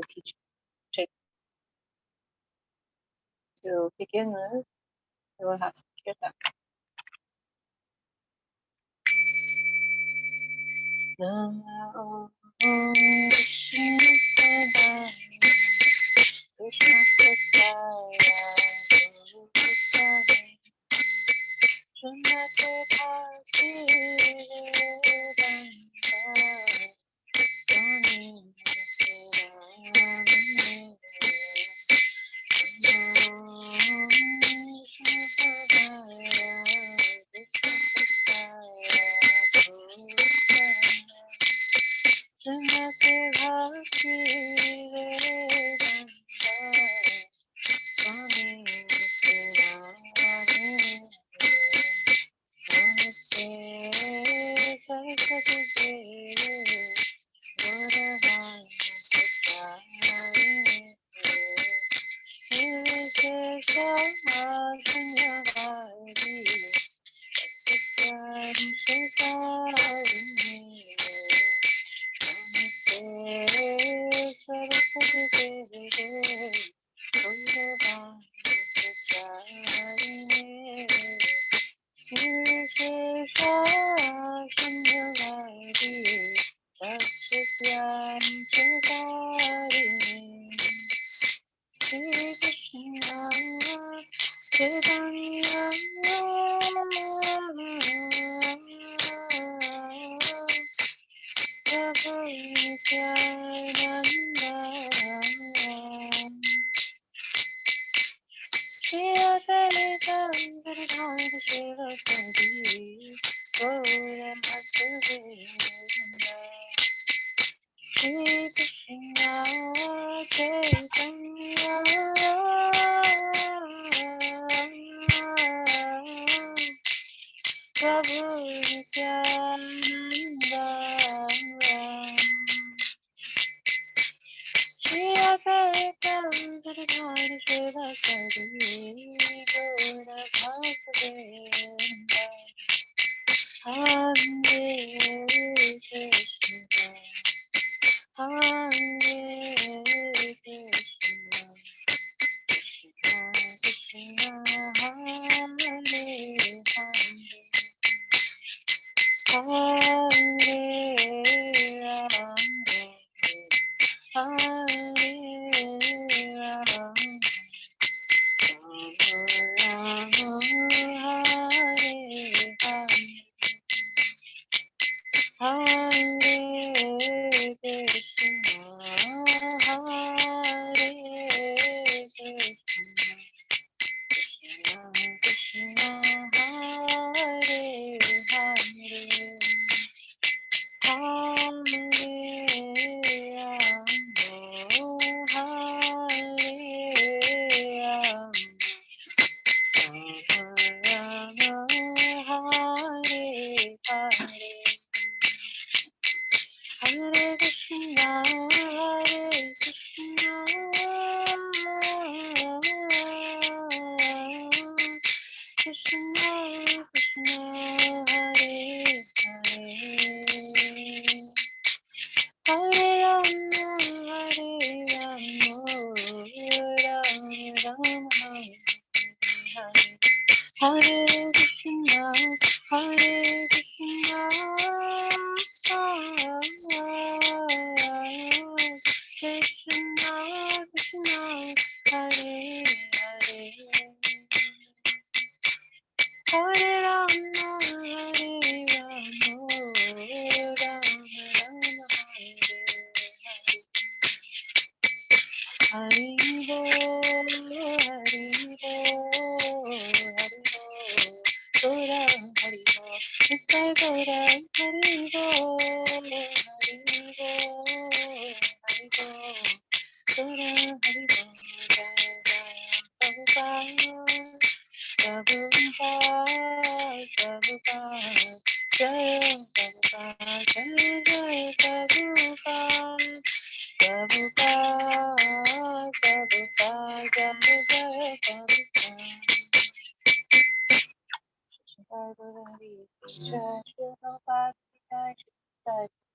the teaching. To begin with, we will have some kirtan. Namo Vishnu Krishna Krishna Srimati Bhakti Vedanta Swami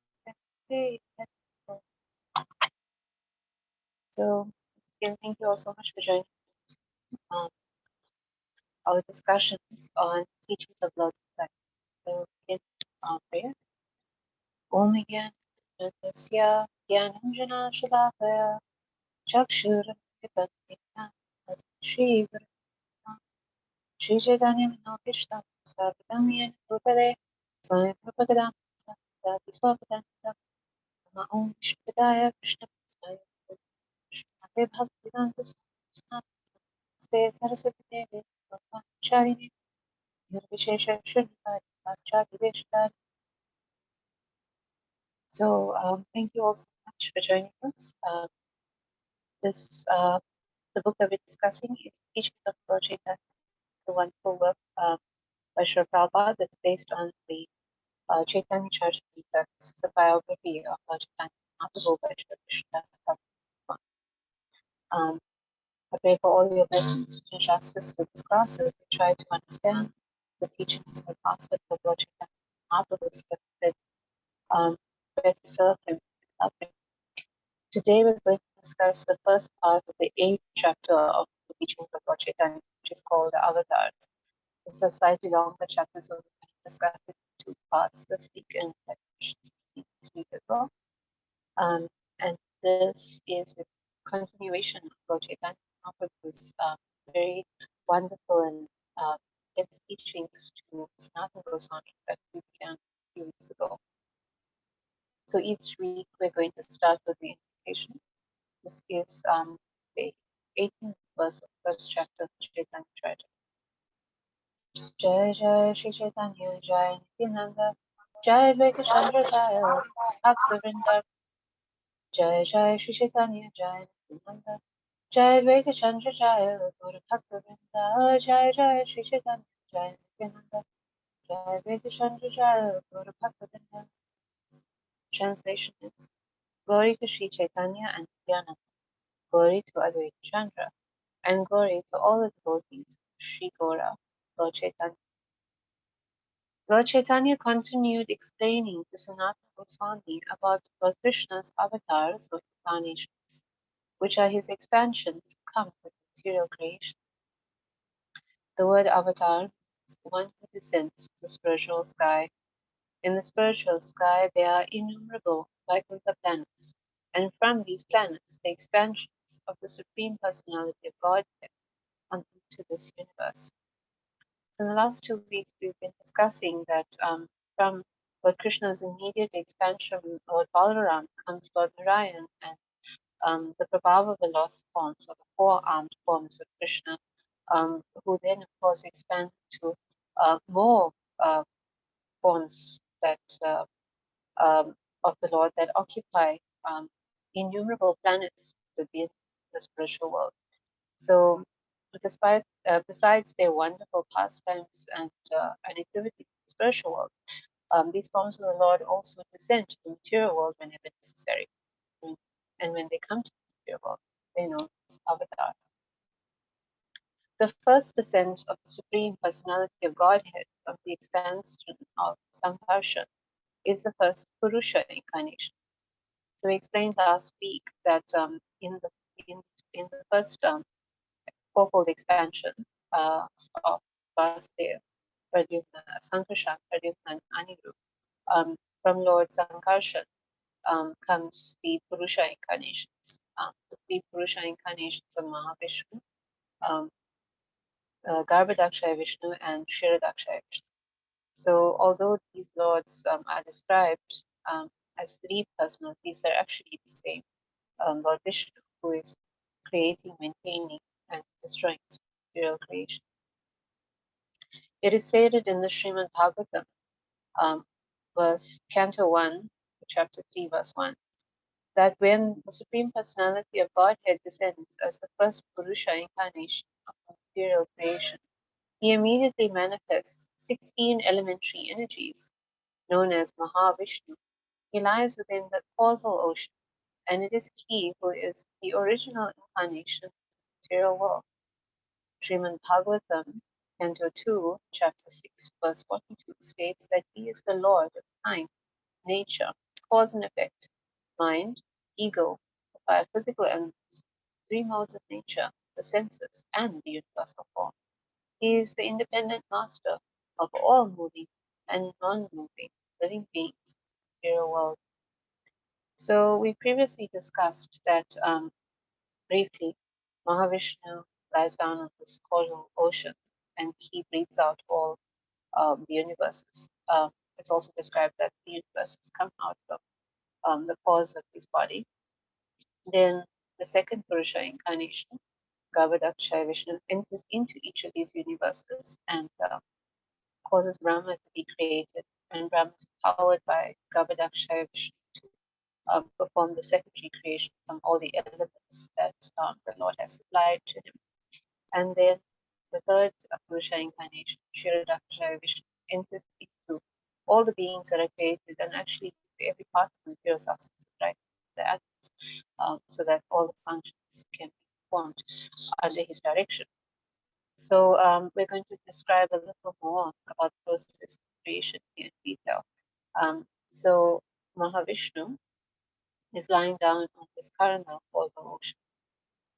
Srimati Bhakti So again, thank you all so much for joining us. Our discussions on teachings of Lord Buddha. So begin prayer. Om Gyan Tasya Gyananjana Shalakaya Chakshura Pitatmina Shri Guru Shri Chaitanya Manopishtam Sarvadam Yen Rupade Swami Rupadam Dati Swapadam Nama Om Vishnu Krishna Shri Bhaktivedanta Swami Namaste Saraswati Devi Charini Nirvishesha Shuddhikari Paschati Veshkari. So thank you all so much for joining us. The book that we're discussing is Teachings of Lord Chaitanya. It's a wonderful work by Srila Prabhupada that's based on the Chaitanya Charitamrita. This is a biography of Lord Chaitanya, not the book by Srila Krishnadas. I pray for all your blessings and justice with these classes. We try to understand the teachings and aspects of Lord Chaitanya Mahaprabhu that try to serve him and help him. Today we're going to discuss the first part of the 8th chapter of the teachings of Lord Chaitanya, which is called the Avataras. It's a slightly longer chapter, so we're going to discuss it in 2 parts this week and this week as well. And this is the continuation of Lord Chaitanya Mahaprabhu's very wonderful and its teachings to Sanatana Goswami that we began a few weeks ago. So each week we're going to start with the invocation. This is the 18th verse of the first chapter of Chaitanya Charitamrita. Jai Jai Shri Chaitanya Jai Nityananda Jai Advaita Chandra Jai Bhaktivinoda Jai Jai Shri Chaitanya Jai Nityananda Jai Advaita Chandra Jai Guru Bhaktivinoda Jai Jai Shri Chaitanya Jai Nityananda Jai Advaita Chandra Jai Guru Bhaktivinoda. Translation is: Glory to Shri Chaitanya and Nityananda, glory to Advaita Chandra, and glory to all the devotees, Shri Gaura, Lord Chaitanya. Lord Chaitanya continued explaining to Sanatana Goswami about Lord Krishna's avatars or incarnations, which are his expansions come with material creation. The word avatar means one who descends from the spiritual sky. In the spiritual sky, there are innumerable Vaikuntha planets, and from these planets, the expansions of the Supreme Personality of Godhead come into this universe. In the last 2 weeks, we've been discussing that from Lord Krishna's immediate expansion, Lord Balaram comes Lord Narayan, and the Prabhava of the lost forms, or the 4-armed forms of Krishna, who then, of course, expand to more forms that of the Lord that occupy innumerable planets within the spiritual world. So, despite besides their wonderful pastimes and activities in the spiritual world, these forms of the Lord also descend to the material world whenever necessary. And when they come to the material world, they know as avatars. The first descent of the Supreme Personality of Godhead from the expansion of Samharsha is the first Purusha incarnation. So we explained last week that in the first fourfold expansion of Vasudeva, Pradyumna, Sankarshan, Pradyumna, and Anirudh, from Lord Sankarshan comes the Purusha incarnations. The 3 Purusha incarnations of Mahavishnu, Garbhodakshaya Vishnu, and Kshirodakshaya Vishnu. So although these lords are described as 3 personalities, they're actually the same Lord Vishnu, who is creating, maintaining, and destroying material creation. It is stated in the Srimad Bhagavatam, Canto 1, Chapter 3, verse 1, that when the Supreme Personality of Godhead descends as the first Purusha incarnation of material creation, he immediately manifests 16 elementary energies, known as Mahavishnu. He lies within the causal ocean, and it is he who is the original incarnation of the material world. Srimad Bhagavatam, Canto 2, Chapter 6, verse 42 states that he is the Lord of time, nature, cause and effect, mind, ego, the 5 physical elements, three modes of nature, the senses, and the universal form. He is the independent master of all moving and non-moving living beings in the material world. So we previously discussed that briefly, Mahavishnu lies down on this causal ocean and he breathes out all the universes. It's also described that the universes come out of the cause of his body. Then the second Purusha incarnation, Gaura Vishnu, enters into each of these universes and causes Brahma to be created. And Brahma is powered by Gaura Vishnu to perform the secondary creation from all the elements that the Lord has supplied to him. And then the third Purusha incarnation, Kshirodakshaya Vishnu, enters into all the beings that are created and actually every part of the material substance, right? The atoms, so that all the functions can be performed under his direction. So we're going to describe a little more about the process of creation here in detail. So Mahavishnu is lying down on this Karana causal ocean,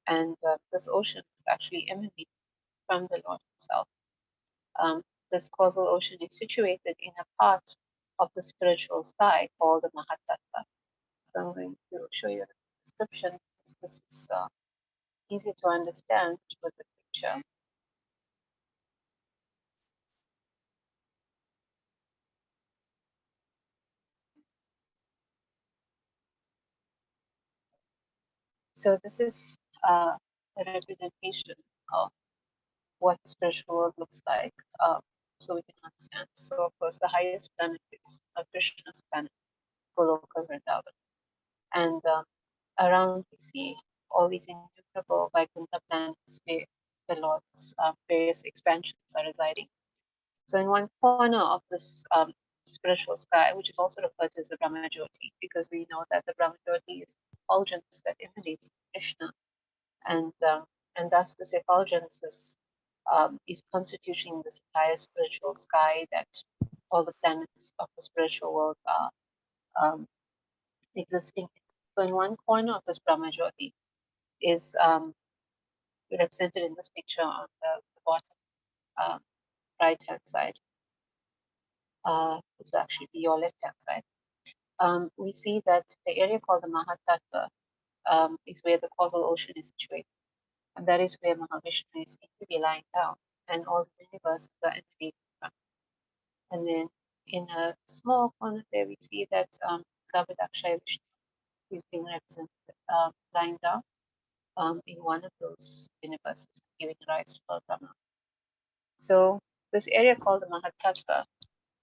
and this ocean is actually emanating from the Lord Himself. This causal ocean is situated in a part of the spiritual sky called the Mahatattva. So I'm going to show you a description because this is easy to understand with the picture. So this is a representation of what the spiritual world looks like, so we can understand. So of course, the highest planet is Krishna's planet, Goloka Vrindavan, and around we see all these innumerable Vaikuntha planets where the Lord's various expansions are residing. So in one corner of this spiritual sky, which is also referred to as the Brahmajyoti, because we know that the Brahmajyoti is effulgence that emanates from Krishna, and thus this effulgence is constituting this entire spiritual sky that all the planets of the spiritual world are existing in. So in one corner of this Brahmajyoti is represented in this picture on the bottom right hand side. It's actually your left hand side. We see that the area called the Mahatattva is where the causal ocean is situated. And that is where Mahavishnu is seen to be lying down, and all the universes are emanating from. And then in a small corner there, we see that Garbhodakshaya Vishnu is being represented lying down in one of those universes, giving rise to Lord Brahma. So this area called the Mahatattva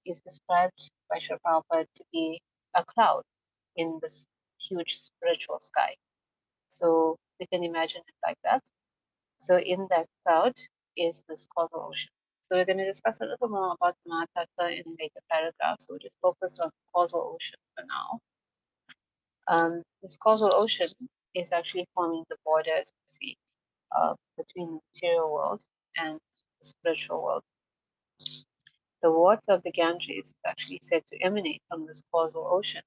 is described by Srila Prabhupada to be a cloud in this huge spiritual sky. So we can imagine it like that. So in that cloud is this causal ocean. So we're going to discuss a little more about the Mahatattva in later paragraphs. So we'll just focus on causal ocean for now. This causal ocean is actually forming the border, as we see, between the material world and the spiritual world. The water of the Ganges is actually said to emanate from this causal ocean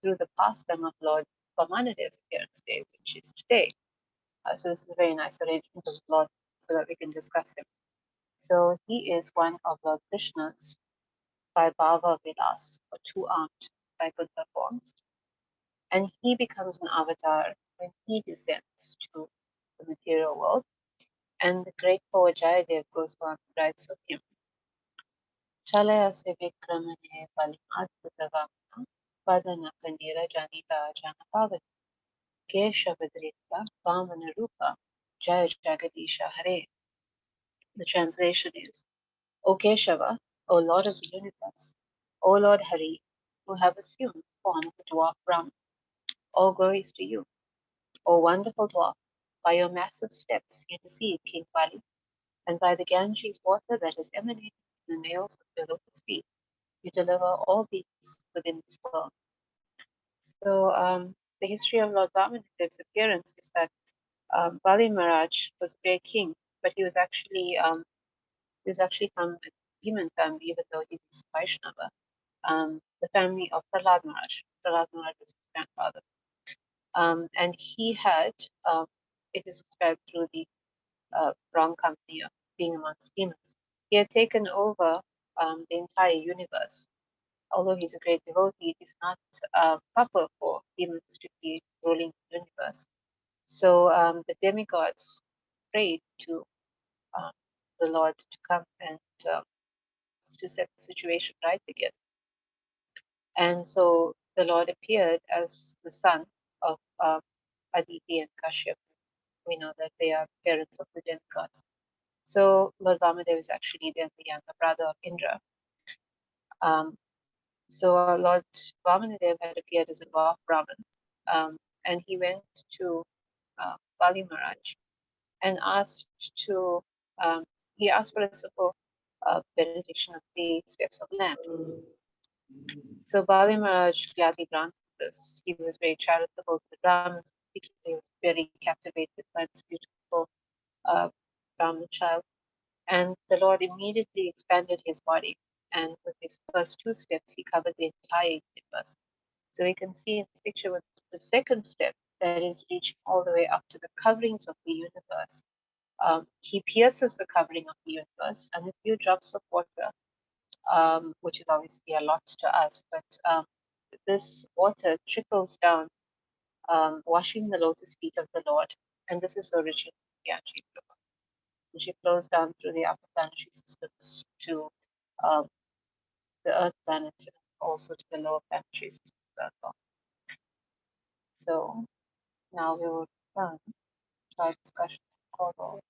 through the pastime of Lord Vamanadev's appearance day, which is today. So this is a very nice arrangement of the Lord so that we can discuss him. So he is one of Lord Krishna's Vaibhava Vilas, or two-armed Vaikuntha forms. And he becomes an avatar when he descends to the material world. And the great poet Jayadev Goswami writes of him, Chalaya se vikramane paladutavamna padana kanira janita janapavana keshavadrita vamana rupa jaya jagadisha hare. The translation is, O Keshava, O Lord of the universe, O Lord Hari, who have assumed the form of the dwarf Brahma, all glories to you. O wonderful dwarf, by your massive steps you deceive King Bali, and by the Ganges water that is emanating from the nails of your lotus feet, you deliver all beings within this world. So the history of Lord Vamanadev's appearance is that Bali Maharaj was a great king, but he was actually from a demon family, even though he was Vaishnava. The family of Prahlad Maharaj. Prahlad Maharaj was his grandfather. And he had it is described through the wrong company of being amongst demons. He had taken over the entire universe. Although he's a great devotee, it is not proper for demons to be ruling the universe. So the demigods prayed to um, the Lord to come and to set the situation right again. And so the Lord appeared as the son of Aditi and Kashyap. We know that they are parents of the demigods. So Lord Vamadeva is actually then the younger brother of Indra. Um, so Lord Vamanadeva had appeared as a dwarf Brahmin, and he went to Bali Maharaj and asked to he asked for a simple benediction of the steps of land. So Bali Maharaj gladly granted this. He was very charitable to the Brahmins. He was very captivated by this beautiful Brahmin child. And the Lord immediately expanded his body. And with his first two steps, he covered the entire universe. So we can see in this picture with the second step that is reaching all the way up to the coverings of the universe. He pierces the covering of the universe, and a few drops of water, which is obviously a lot to us, but this water trickles down, washing the lotus feet of the Lord. And this is the origin of the Ganges River, which flows down through the upper planetary systems to um, the Earth planet and also to the lower planetary systems as well. So now we will turn to our discussion of causal.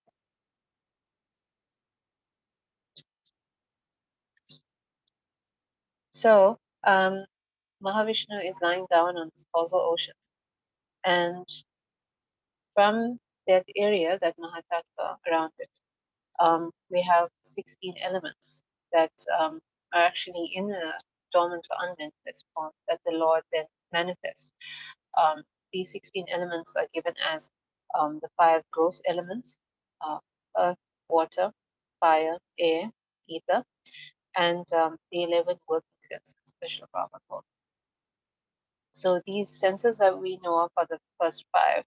So Mahavishnu is lying down on this causal ocean, and from that area, that Mahatattva around it, we have 16 elements that are actually in a dormant or unmanifest form that the Lord then manifests. These 16 elements are given as the 5 gross elements: earth, water, fire, air, ether, and the 11 working senses, the Shlokava called. So these senses that we know of are the first 5: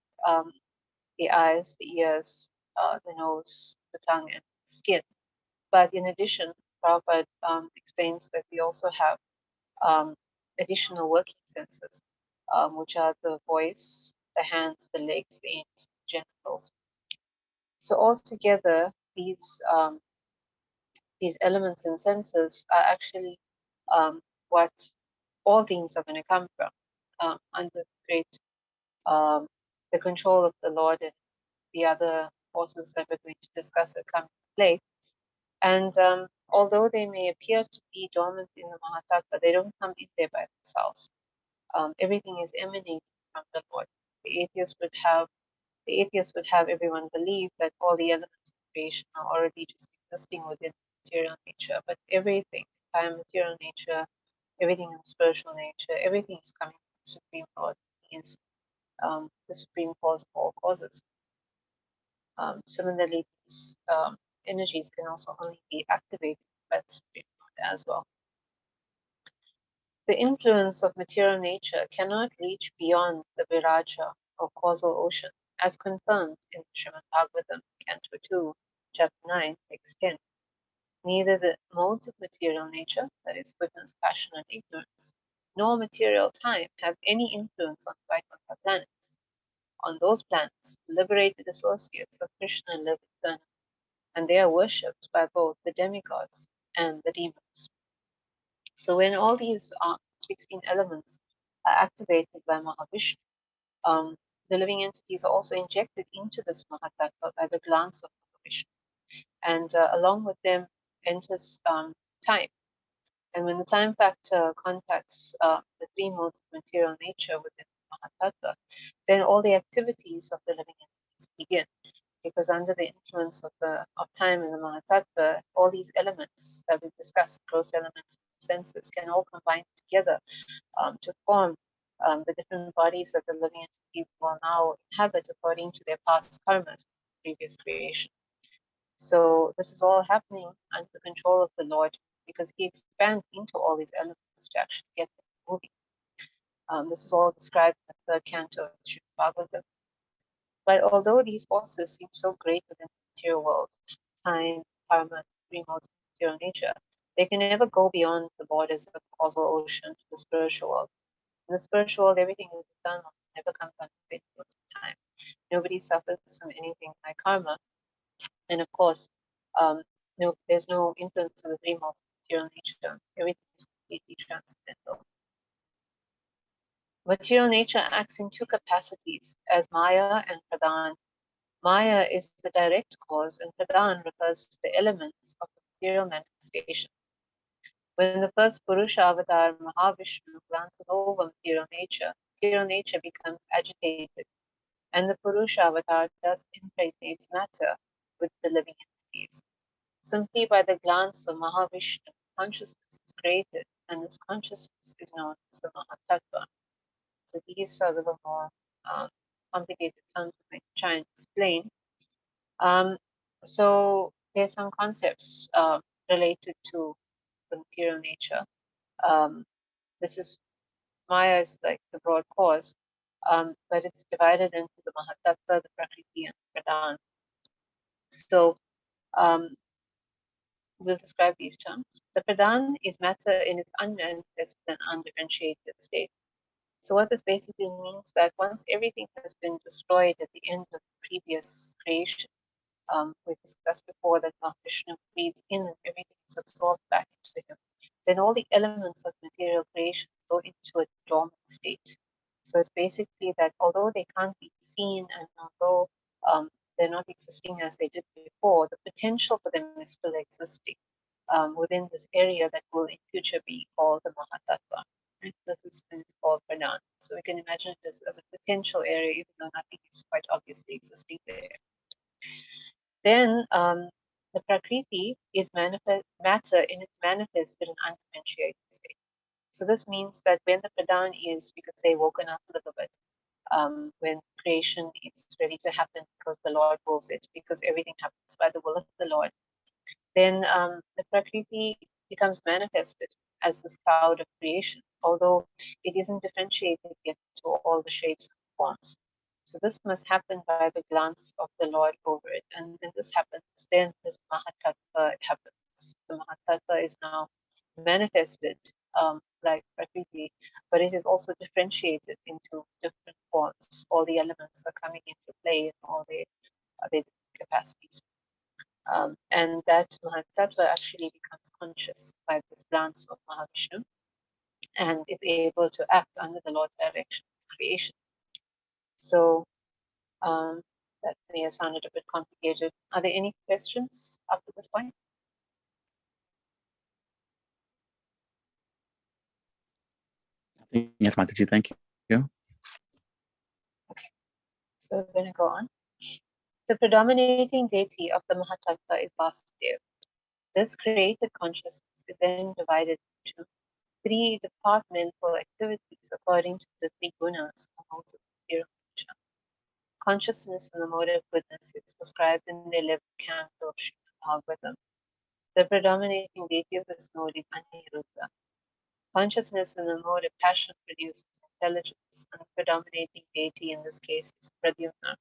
the eyes, the ears, the nose, the tongue, and the skin. But in addition, Prabhupada explains that we also have um, additional working senses, which are the voice, the hands, the legs, the anus, the genitals. So altogether, these elements and senses are actually what all things are going to come from, under great um, the control of the Lord and the other forces that we're going to discuss that come into play. And although they may appear to be dormant in the Mahatattva, they don't come in there by themselves. Everything is emanating from the Lord. The atheist would have everyone believe that all the elements of creation are already just existing within material nature, but everything, entire material nature, everything in spiritual nature, everything is coming from the Supreme Lord. He is the supreme cause of all causes. Similarly, these energies can also only be activated by the Supreme Lord as well. The influence of material nature cannot reach beyond the Viraja or causal ocean, as confirmed in Srimad Bhagavatam, Canto 2, Chapter 9, Text 10. Neither the modes of material nature, that is, goodness, passion, and ignorance, nor material time have any influence on Vaikuntha planets. On those planets, the liberated associates of Krishna live eternally, and they are worshipped by both the demigods and the demons. So when all these 16 elements are activated by Mahavishnu, the living entities are also injected into this Mahatattva by the glance of Mahavishnu. And along with them enters time. And when the time factor contacts the 3 modes of material nature within Mahatattva, then all the activities of the living entities begin. Because under the influence of time in the Mahatattva, all these elements that we've discussed, gross elements, senses, can all combine together to form the different bodies that the living entities will now inhabit according to their past karmas, previous creation. So this is all happening under the control of the Lord, because he expands into all these elements to actually get them moving. This is all described in the third canto of Srimad Bhagavatam. But although these forces seem so great within the material world, time, karma, three modes of material nature, they can never go beyond the borders of the causal ocean to the spiritual world. In the spiritual world, everything is eternal, never comes under the influence of time. Nobody suffers from anything like karma, and of course, um, no, there's no influence of the three modes of material nature. Everything is completely transcendental. Material nature acts in two capacities, as Maya and Pradhan. Maya is the direct cause, and Pradhan refers to the elements of the material manifestation. When the first Purusha avatar, Mahavishnu, glances over material nature becomes agitated, and the Purusha avatar thus impregnates matter with the living entities. Simply by the glance of Mahavishnu, consciousness is created, and this consciousness is known as the Mahatattva. So these are the more complicated terms I might try and explain. So there's some concepts related to the material nature. Um, this is Maya is like the broad cause, but it's divided into the Mahatattva, the Prakriti, and the Pradhan. So um, we'll describe these terms. The Pradhan is matter in its unmanifested and undifferentiated state. So what this basically means that once everything has been destroyed at the end of the previous creation, we discussed before that Vishnu breathes in and everything is absorbed back into him, then all the elements of material creation go into a dormant state. So it's basically that although they can't be seen and although they're not existing as they did before, the potential for them is still existing within this area that will in future be called the Mahatattva. Right? This is when it's called Pradhan. So we can imagine it as a potential area, even though nothing is quite obviously existing there. Then the Prakriti is matter in its manifested and undifferentiated state. So this means that when the Pradhan is, we could say, woken up a little bit, when creation is ready to happen because the Lord wills it, because everything happens by the will of the Lord, then the Prakriti becomes manifested as this cloud of creation, although it isn't differentiated yet to all the shapes and forms. So this must happen by the glance of the Lord over it. And when this happens, then this Mahatattva happens. The Mahatattva is now manifested like Prakriti, but it is also differentiated into different forms. All the elements are coming into play in all their capacities. And that Mahatattva actually becomes conscious by this glance of Mahavishnu and is able to act under the Lord's direction of creation. So that may have sounded a bit complicated. Are there any questions up to this point? Yes, Mataji, thank you. Okay, so we're going to go on. The predominating deity of the Mahatattva is Vasudeva. This created consciousness is then divided into three departmental activities according to the three gunas or modes of material nature. Consciousness in the mode of goodness is prescribed in the 11th canto of Srimad Bhagavatam. The predominating deity of this mode is Aniruddha. Consciousness in the mode of passion produces intelligence, and the predominating deity in this case is Pradyumna.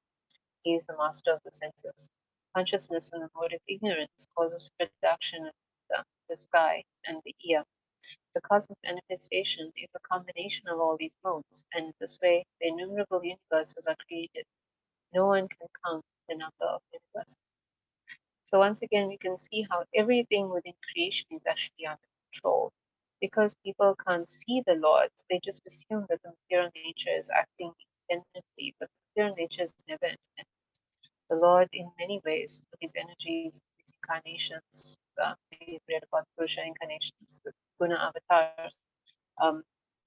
He is the master of the senses. Consciousness in the mode of ignorance causes production of the sky and the ear. The cosmic manifestation is a combination of all these modes, and in this way, the innumerable universes are created. No one can count the number of universes. So once again, we can see how everything within creation is actually under control. Because people can't see the Lord, they just assume that the material nature is acting independently, but the material nature is never independent. The Lord, in many ways, through his energies, his incarnations, we've read about Purusha incarnations, the Guna Avatars, um,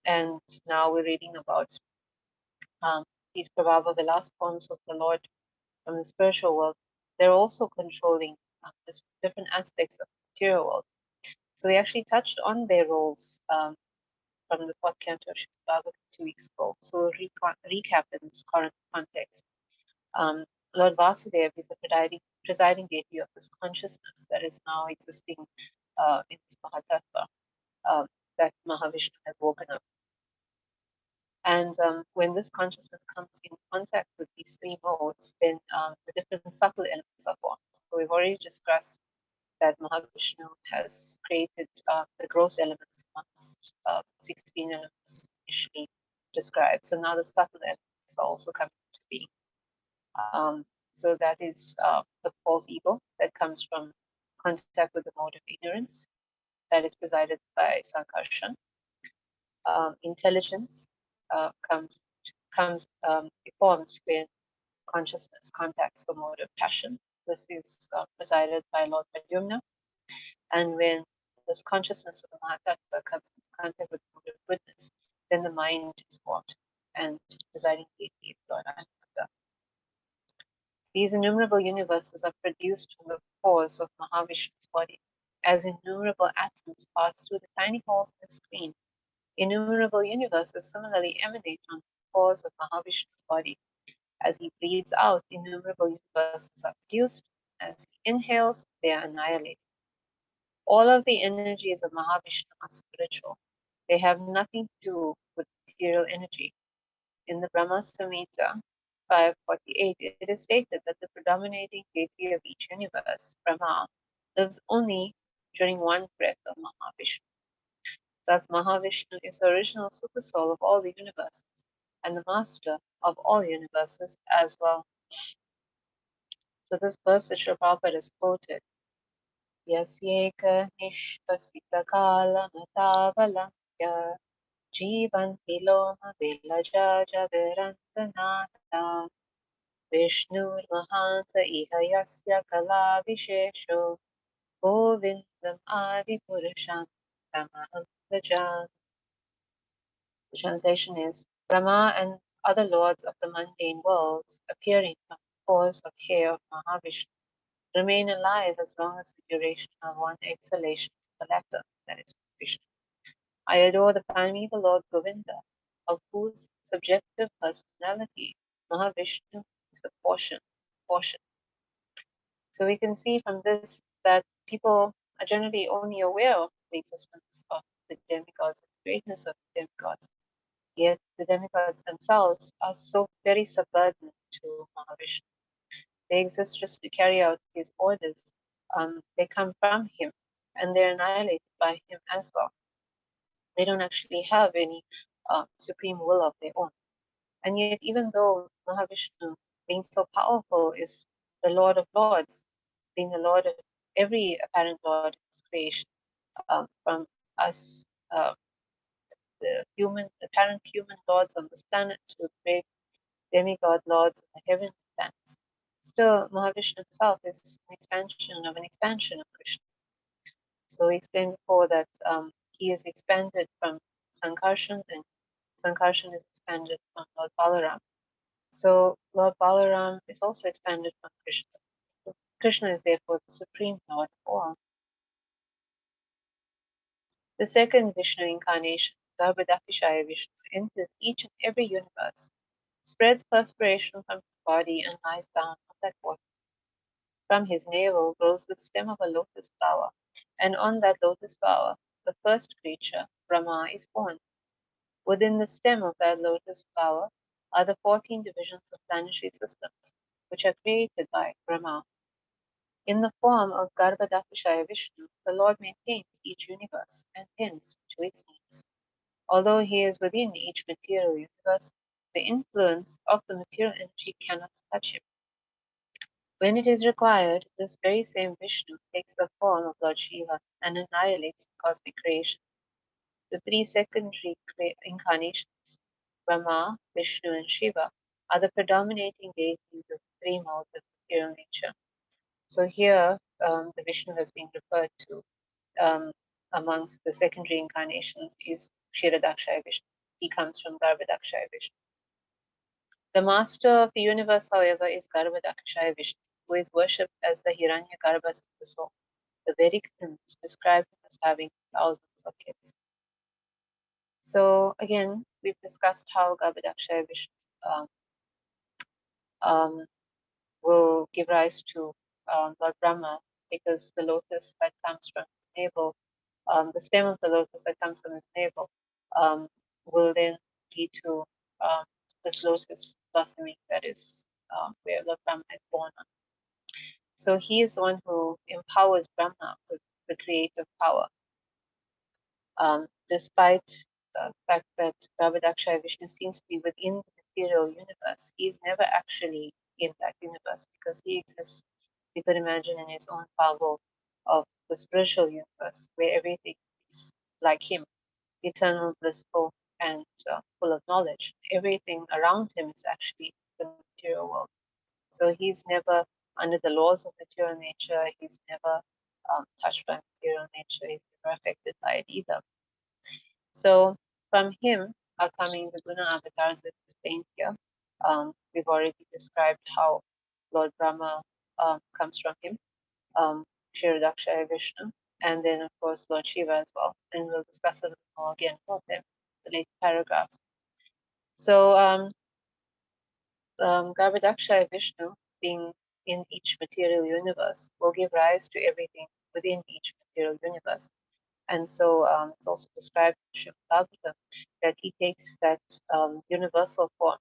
and now we're reading about these Prabhava, the last forms of the Lord from the spiritual world. They're also controlling different aspects of the material world. So we actually touched on their roles from the fourth canto of Srimad Bhagavatam 2 weeks ago. So we'll recap in this current context. Lord Vasudeva is the presiding deity of this consciousness that is now existing in this Mahatattva that Mahavishnu has woken up. And when this consciousness comes in contact with these three modes, then the different subtle elements are formed. So we've already discussed that Mahavishnu has created the gross elements amongst 16 elements initially described. So now the subtle elements are also coming to being. So that is the false ego that comes from contact with the mode of ignorance that is presided by Sankarshan. Intelligence it forms when consciousness contacts the mode of passion. This is presided by Lord Pradyumna. And when this consciousness of the Mahatattva comes in contact with the mode of goodness, then the mind is formed and presiding deity is Lord Ananda. These innumerable universes are produced from the pores of Mahavishnu's body. As innumerable atoms pass through the tiny holes in the screen, innumerable universes similarly emanate from the pores of Mahavishnu's body. As he breathes out, innumerable universes are produced. As he inhales, they are annihilated. All of the energies of Mahavishnu are spiritual. They have nothing to do with material energy. In the Brahma Samhita 548, it is stated that the predominating deity of each universe, Brahma, lives only during one breath of Mahavishnu. Thus, Mahavishnu is the original supersoul of all the universes and the master of all universes as well. So this verse that Srila Prabhupada has quoted, Yasyeka nishpasita kala matavalamya jivanti loma vilaja jagarantanata Vishnur mahansa iha yasya kala vishesho govindam adi purusham tamaham bhajan. The translation is Brahma and other lords of the mundane worlds, appearing from the pores of hair of Mahavishnu, remain alive as long as the duration of one exhalation of the latter, that is Vishnu. I adore the primeval Lord Govinda, of whose subjective personality Mahavishnu is the portion. So we can see from this that people are generally only aware of the existence of the demigods and the greatness of the demigods. Yet the demigods themselves are so very subordinate to Mahavishnu. They exist just to carry out his orders. They come from him and they're annihilated by him as well. They don't actually have any supreme will of their own. And yet, even though Mahavishnu, being so powerful, is the Lord of Lords, being the Lord of every apparent Lord in his creation, from us, the apparent human lords on this planet, to the great demigod lords in the heavenly planets, still Mahavishnu himself is an expansion of Krishna. So we explained before that he is expanded from Sankarshan, and Sankarshan is expanded from Lord Balaram. So Lord Balaram is also expanded from Krishna. So Krishna is therefore the supreme Lord of all. The second Vishnu incarnation, Garbhodakashaya Vishnu, enters each and every universe, spreads perspiration from his body, and lies down on that water. From his navel grows the stem of a lotus flower, and on that lotus flower, the first creature, Brahma, is born. Within the stem of that lotus flower are the 14 divisions of planetary systems, which are created by Brahma. In the form of Garbhodakashaya Vishnu, the Lord maintains each universe and tends to its needs. Although he is within each material universe, the influence of the material energy cannot touch him. When it is required, this very same Vishnu takes the form of Lord Shiva and annihilates the cosmic creation. The three secondary incarnations, Brahma, Vishnu, and Shiva, are the predominating deities of three modes of material nature. So here, the Vishnu has been referred to amongst the secondary incarnations is Kshiradakshaya Vishnu. He comes from Garbhodakshaya Vishnu. The master of the universe, however, is Garbhodakshaya Vishnu, who is worshipped as the Hiranyagarbha soul. The Vedic hymns describe him as having thousands of kids. So again, we've discussed how Garbhodakshaya Vishnu will give rise to Lord Brahma, because the lotus that comes from the navel, the stem of the lotus that comes from his navel, will then lead to this lotus blossoming that is where Lord Brahma is born on. So he is the one who empowers Brahma with the creative power. Despite the fact that Garbhadaksha Vishnu seems to be within the material universe, he is never actually in that universe because he exists, you could imagine, in his own bubble of the spiritual universe where everything is like him, eternal, blissful, and full of knowledge. Everything around him is actually the material world. So he's never under the laws of material nature, he's never touched by material nature, he's never affected by it either. So from him are coming the guna avatars that explained here. We've already described how Lord Brahma comes from him, Kshirodaksha Vishnu, and then of course Lord Shiva as well. And we'll discuss a little more again about them in the later paragraphs. So Garbhadaksha Vishnu, being in each material universe, will give rise to everything within each material universe. And so it's also described in Srimad Bhagavatam that he takes that universal form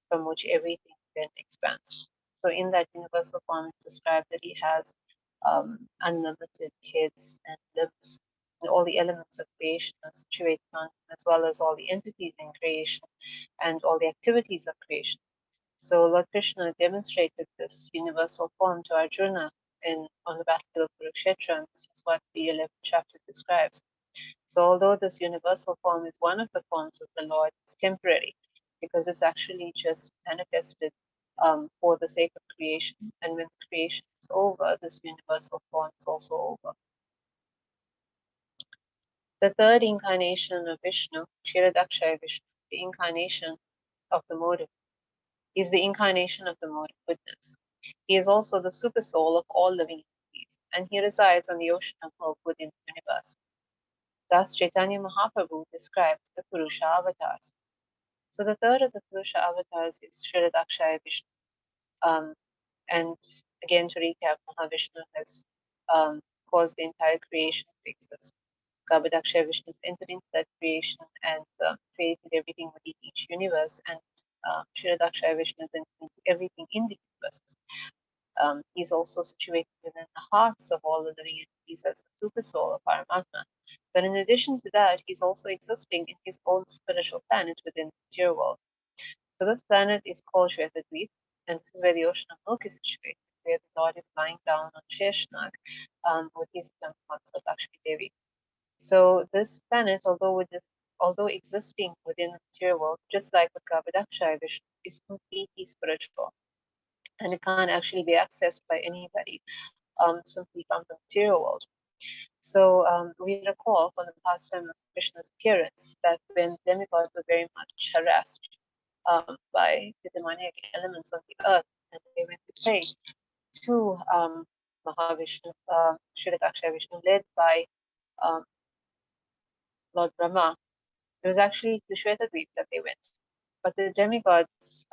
from which everything then expands. So in that universal form, it's described that he has unlimited heads and limbs, and all the elements of creation are situated on him, as well as all the entities in creation and all the activities of creation. So Lord Krishna demonstrated this universal form to Arjuna on the battlefield of Kurukshetra, and this is what the 11th chapter describes. So although this universal form is one of the forms of the Lord, it's temporary because it's actually just manifested for the sake of creation. And when creation is over, this universal form is also over. The third incarnation of Vishnu, Kshirodaksha Vishnu, the incarnation of the mode, is the incarnation of the mode of goodness. He is also the super soul of all living entities, and he resides on the ocean of milk within the universe. Thus, Chaitanya Mahaprabhu described the Purusha avatars. So the third of the Purusha avatars is Kshirodaksha Vishnu. And again, to recap, Mahavishnu has caused the entire creation to exist. Garbhadaksha Vishnu has entered into that creation and created everything within each universe, and Kshirodaksha Vishnu has entered into everything in the universes. He's also situated within the hearts of all the living entities as the super soul of Paramatma. But in addition to that, he's also existing in his own spiritual planet within the material world. So this planet is called Shvetadvip, and this is where the ocean of milk is situated, where the Lord is lying down on Sheshnag with his young consort Lakshmi Devi. So this planet, although existing within the material world, just like with Garbhadaksha Vishnu, is completely spiritual, and it can't actually be accessed by anybody simply from the material world. So we recall from the past time of Krishna's appearance that when demigods were very much harassed by the demonic elements on the earth, and they went to pray to Mahavishnu, Kshirodaksha Vishnu, led by um, Lord Brahma. It was actually to Shvetadvip that they went. But the demigods,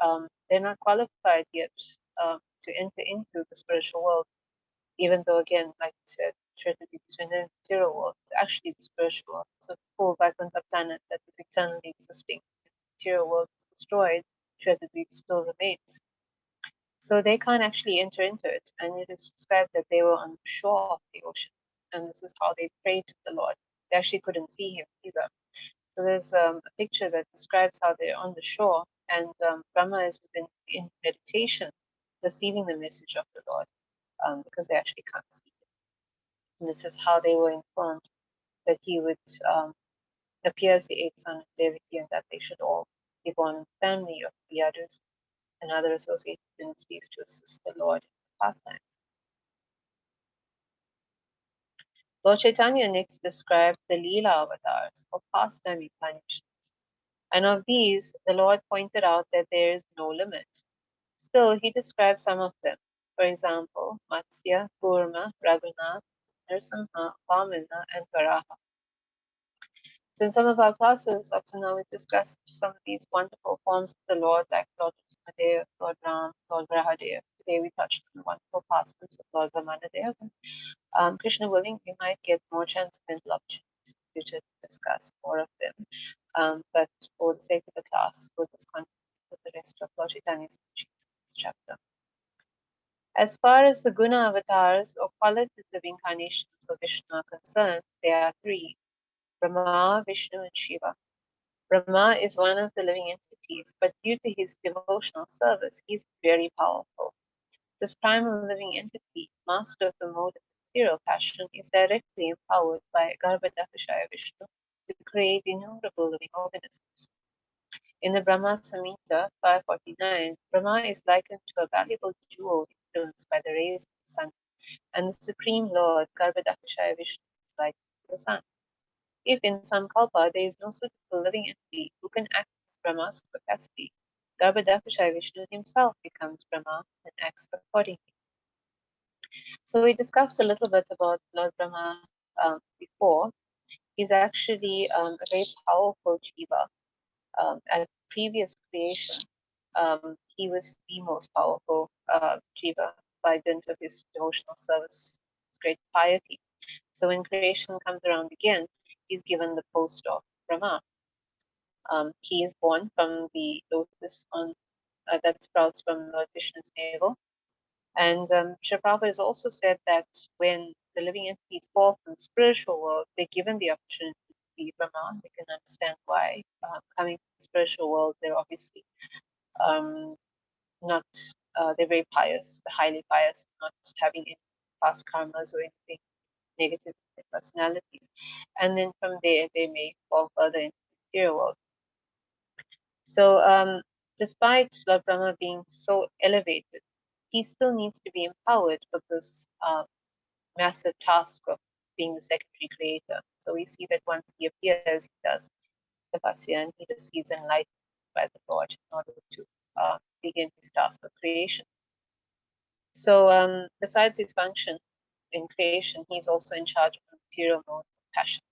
they're not qualified yet to enter into the spiritual world, even though, again, like I said, Shvetadvip is in the material world. It's actually the spiritual world. It's a full Vaikuntha planet that is eternally existing. If the material world is destroyed, Shvetadvip still remains. So they can't actually enter into it. And it is described that they were on the shore of the ocean. And this is how they prayed to the Lord. They actually couldn't see him either. So there's a picture that describes how they're on the shore, and Brahma is in meditation, receiving the message of the Lord, because they actually can't see him. And this is how they were informed that he would appear as the eighth son of Devi, and that they should all be born in the family of the others and other associated dynasties to assist the Lord in his pastime. Lord Chaitanya next described the Leela avatars or pastime incarnations. And of these, the Lord pointed out that there is no limit. Still, he describes some of them. For example, Matsya, Kurma, Raghunath, Nrsimha, Vamana, and Varaha. So in some of our classes up to now, we've discussed some of these wonderful forms of the Lord, like Lord Nrsimhadev, Lord Ram, Lord Vrahadev. Today we touched on the wonderful pastimes of Lord Vamanadev. Krishna willing, we might get more transcendental opportunities future to discuss more of them. But for the sake of the class, we'll just continue with the rest of Lord Chaitanya's teachings in this chapter. As far as the guna avatars or qualitative incarnations of Vishnu are concerned, there are three: Brahma, Vishnu, and Shiva. Brahma is one of the living entities, but due to his devotional service, he is very powerful. This primal living entity, master of the mode of material passion, is directly empowered by Garbhodakashaya Vishnu to create innumerable living organisms. In the Brahma Samhita 549, Brahma is likened to a valuable jewel influenced by the rays of the sun, and the Supreme Lord Garbhodakashaya Vishnu is likened to the sun. If in some kalpa there is no suitable living entity who can act in Brahma's capacity, Garbhodakashaya Vishnu himself becomes Brahma and acts accordingly. So we discussed a little bit about Lord Brahma before. He's actually a very powerful jiva. At previous creation, he was the most powerful jiva by dint of his devotional service, his great piety. So when creation comes around again, he's given the post of Brahma. He is born from the lotus on that sprouts from Lord Vishnu's navel. And Srila Prabhupada has also said that when the living entities fall from the spiritual world, they're given the opportunity to be Brahma. They can understand why. Coming from the spiritual world, they're obviously um, not, they're very pious, highly pious, not having any past karmas or anything negative in their personalities. And then from there, they may fall further into the material world. So, despite Lord Brahma being so elevated, he still needs to be empowered for this massive task of being the secondary creator. So we see that once he appears, he does tapasya and he receives enlightenment by the Lord in order to begin his task of creation. So besides his function in creation, he's also in charge of the material mode of passion.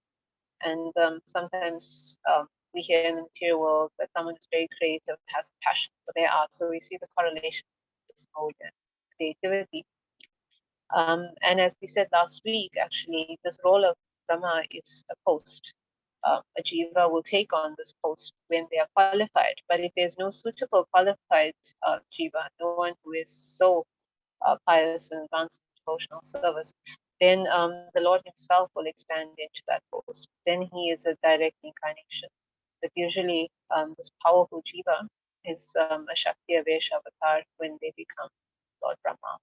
And sometimes we hear in the material world that someone is very creative, has passion for their art. So we see the correlation between this mode and creativity. And as we said last week, actually, this role of Brahma is a post. A jiva will take on this post when they are qualified. But if there's no suitable qualified jiva, no one who is so pious and advanced in devotional service, then the Lord himself will expand into that post. Then he is a direct incarnation. But usually this powerful jiva is a Shakti Avesh avatar when they become Lord Brahma.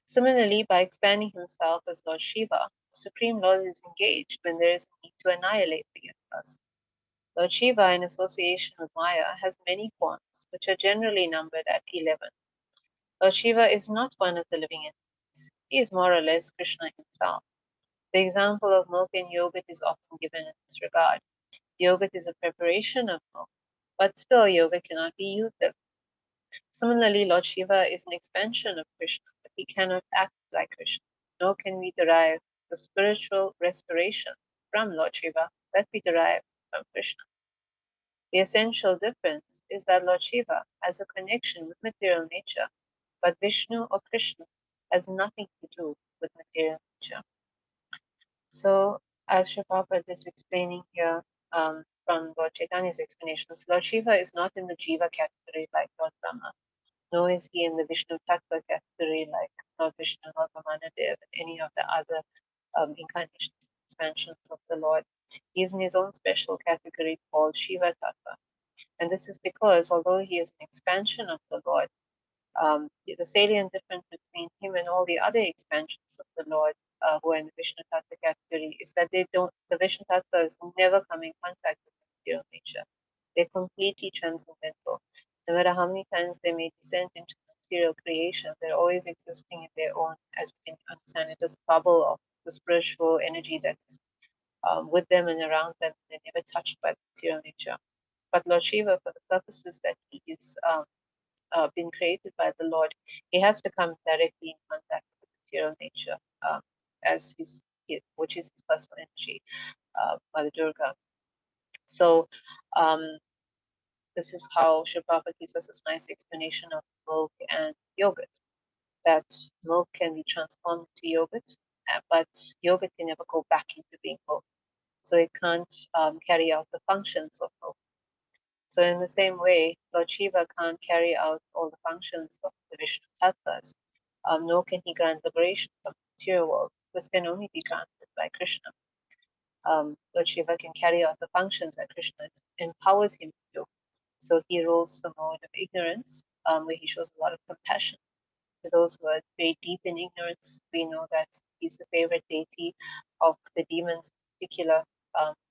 Similarly, by expanding himself as Lord Shiva, the Supreme Lord is engaged when there is a need to annihilate the universe. Lord Shiva, in association with Maya, has many forms, which are generally numbered at 11. Lord Shiva is not one of the living entities. He is more or less Krishna himself. The example of milk and yogurt is often given in this regard. Yogurt is a preparation of milk, but still yogurt cannot be used as. Similarly, Lord Shiva is an expansion of Krishna, but he cannot act like Krishna. Nor can we derive the spiritual respiration from Lord Shiva that we derive from Krishna. The essential difference is that Lord Shiva has a connection with material nature, but Vishnu or Krishna has nothing to do with material nature. So, as Sri Prabhupada is explaining here from Lord Chaitanya's explanations, Lord Shiva is not in the Jiva category like Lord Brahma, nor is he in the Vishnu Tattva category like Lord Vishnu, Lord Brahmanadev, and any of the other incarnations, expansions of the Lord. He is in his own special category called Shiva Tattva. And this is because, although he is an expansion of the Lord, the salient difference between him and all the other expansions of the Lord who are in the Vishnu Tattva category is that the Vishnu Tattva is never coming in contact with material nature. They're completely transcendental. No matter how many times they may descend into material creation, they're always existing in their own, as we can understand it, this bubble of the spiritual energy that is with them and around them. They're never touched by the material nature. But Lord Shiva, for the purposes that he is been created by the Lord, he has to come directly in contact with the material nature, as which is his personal energy, Mother Durga. So this is how Sri Prabhupada gives us this nice explanation of milk and yogurt. That milk can be transformed into yogurt, but yoga can never go back into being both. So it can't carry out the functions of both. So in the same way, Lord Shiva can't carry out all the functions of the Vishnu tattvas, nor can he grant liberation from the material world. This can only be granted by Krishna. Lord Shiva can carry out the functions that Krishna empowers him to do. So he rules the mode of ignorance, where he shows a lot of compassion to those who are very deep in ignorance. We know that he's the favorite deity of the demons in particular.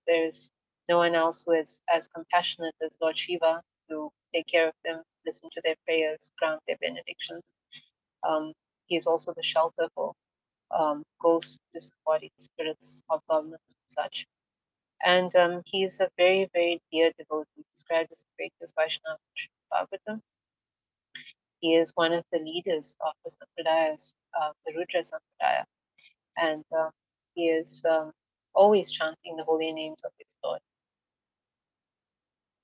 There's no one else who is as compassionate as Lord Shiva to take care of them, listen to their prayers, grant their benedictions. He is also the shelter for ghosts, disembodied spirits of governments and such. And he is a very, very dear devotee, described as the greatest Vaishnava Bhagavatam. He is one of the leaders of the Sampradayas, the Rudra Sampradaya, and he is always chanting the holy names of his Lord.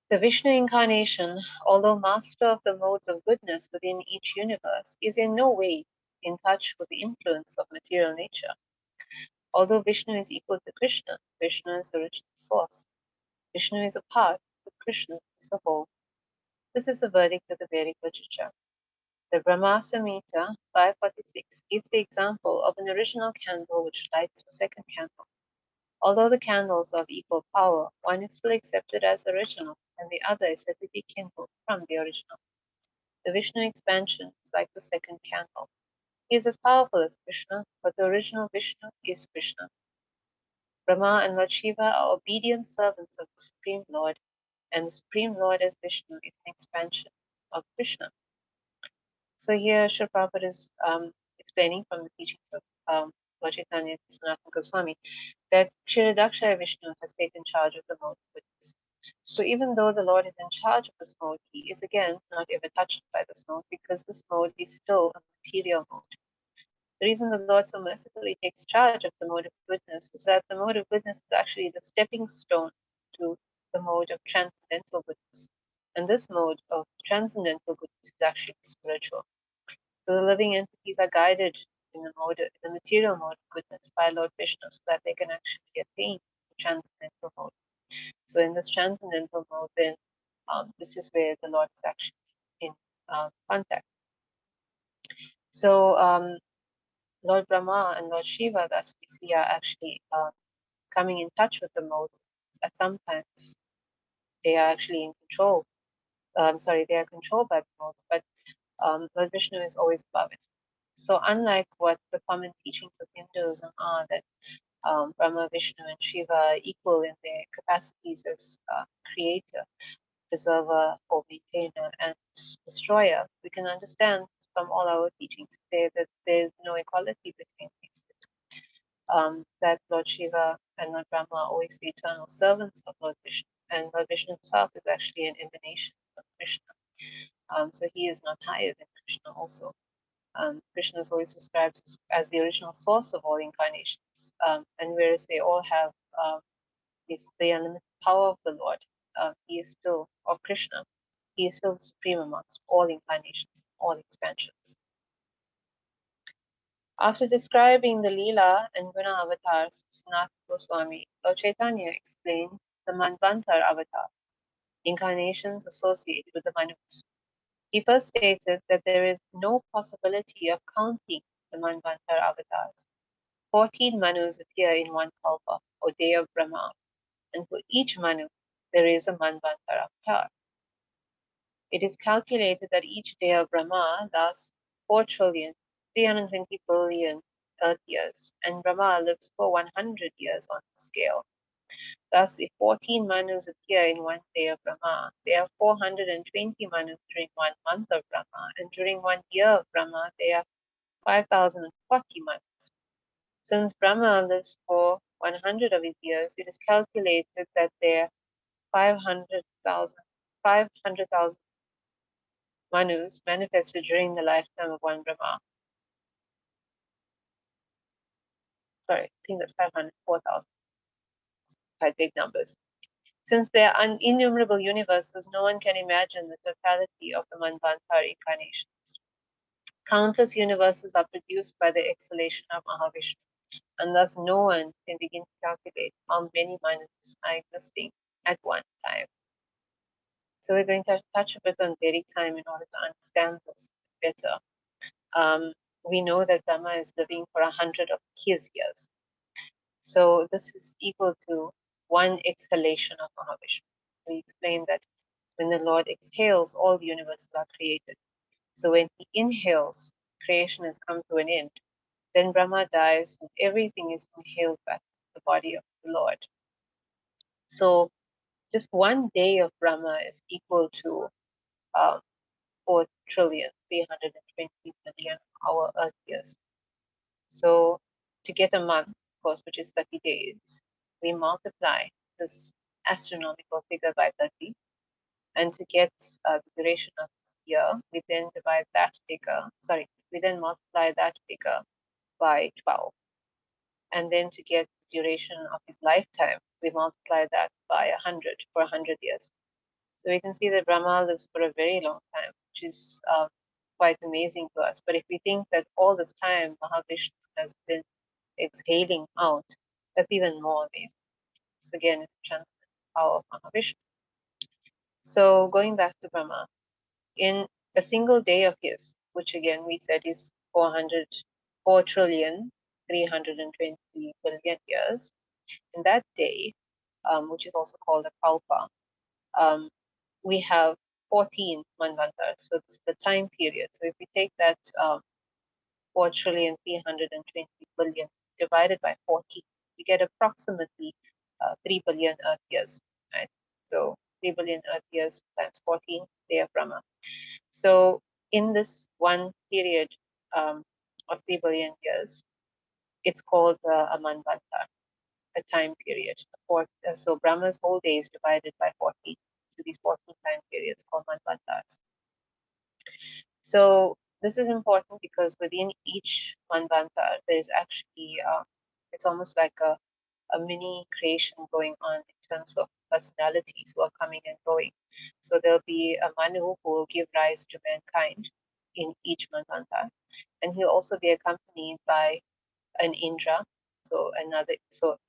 The Vishnu Incarnation, although master of the modes of goodness within each universe, is in no way in touch with the influence of material nature. Although Vishnu is equal to Krishna, Vishnu is the original source. Vishnu is a part, but Krishna is the whole. This is the verdict of the Vedic literature. The Brahma Samhita 546 gives the example of an original candle which lights a second candle. Although the candles are of equal power, one is still accepted as original, and the other is said to be kindled from the original. The Vishnu expansion is like the second candle. He is as powerful as Krishna, but the original Vishnu is Krishna. Brahma and Lord Shiva are obedient servants of the Supreme Lord, and the Supreme Lord as Vishnu is an expansion of Krishna. So here Srila Prabhupada is explaining from the teachings of Lord Chaitanya Sanatana Goswami that Kshiradakshaya Vishnu has taken charge of the mode of goodness. So even though the Lord is in charge of this mode, he is again not ever touched by this mode because this mode is still a material mode. The reason the Lord so mercifully takes charge of the mode of goodness is that the mode of goodness is actually the stepping stone to the mode of transcendental goodness. And this mode of transcendental goodness is actually spiritual. So the living entities are guided in the material mode of goodness by Lord Vishnu so that they can actually attain the transcendental mode. So in this transcendental mode, then this is where the Lord is actually in contact. So Lord Brahma and Lord Shiva, thus we see, are actually coming in touch with the modes. At sometimes they are actually in control. They are controlled by the modes, but Lord Vishnu is always above it. So unlike what the common teachings of Hinduism are, that Brahma, Vishnu, and Shiva are equal in their capacities as creator, preserver, or maintainer, and destroyer, we can understand from all our teachings today that there's no equality between these two. That Lord Shiva and Lord Brahma are always the eternal servants of Lord Vishnu, and Lord Vishnu himself is actually an emanation of Krishna. So he is not higher than Krishna also. Krishna is always described as the original source of all incarnations, and whereas they all have the unlimited power of the Lord, he is still, of Krishna, he is still the supreme amongst all incarnations, all expansions. After describing the Leela and Guna avatars, Sanatana Goswami, Lord Chaitanya explained the Manvantar avatar, incarnations associated with the Manus. He first stated that there is no possibility of counting the Manvantar avatars. 14 Manus appear in one kalpa, or day of Brahma, and for each Manu, there is a Manvantar avatar. It is calculated that each day of Brahma lasts 4,320 billion Earth years, and Brahma lives for 100 years on the scale. Thus, if 14 Manus appear in one day of Brahma, there are 420 Manus during 1 month of Brahma, and during 1 year of Brahma, there are 5,040 Manus. Since Brahma lives for 100 of his years, it is calculated that there are 500,000 Manus manifested during the lifetime of one Brahma. Sorry, I think that's 504,000. Quite big numbers. Since there are innumerable universes, no one can imagine the totality of the Manvantar incarnations. Countless universes are produced by the exhalation of Mahavishnu. and thus no one can begin to calculate how many manus are existing at one time. So we're going to touch a bit on Vedic time in order to understand this better. We know that Brahma is living for 100 of his years. So this is equal to one exhalation of Mahavishnu. We explained that when the Lord exhales, all the universes are created. So when he inhales, creation has come to an end. Then Brahma dies and everything is inhaled back to the body of the Lord. So just one day of Brahma is equal to 4,320,000,000,000 our Earth years. So to get a month, of course, which is 30 days, we multiply this astronomical figure by 30. And to get the duration of this year, we then divide that figure, we then multiply that figure by 12. And then to get the duration of his lifetime, we multiply that by 100 for 100 years. So we can see that Brahma lives for a very long time, which is quite amazing to us. But if we think that all this time Mahavishnu has been exhaling out, that's even more amazing. So again, it's the transcendent power of Mahavishnu. So going back to Brahma, in a single day of his, which again we said is 4,320,000,000,000 years, in that day, which is also called a kalpa, we have 14 manvantars. So it's the time period. So if we take that 4,320,000,000,000 divided by 14, we get approximately 3 billion Earth years. Right? So 3 billion Earth years times 14, day of Brahma. So in this one period of 3 billion years, it's called a manvanta, a time period. So Brahma's whole day is divided by 14 to these 14 time periods called manvantas. So this is important because within each manvanta, there's actually, it's almost like a mini creation going on in terms of personalities who are coming and going. So there'll be a Manu who will give rise to mankind in each manvanta, and he'll also be accompanied by an Indra. So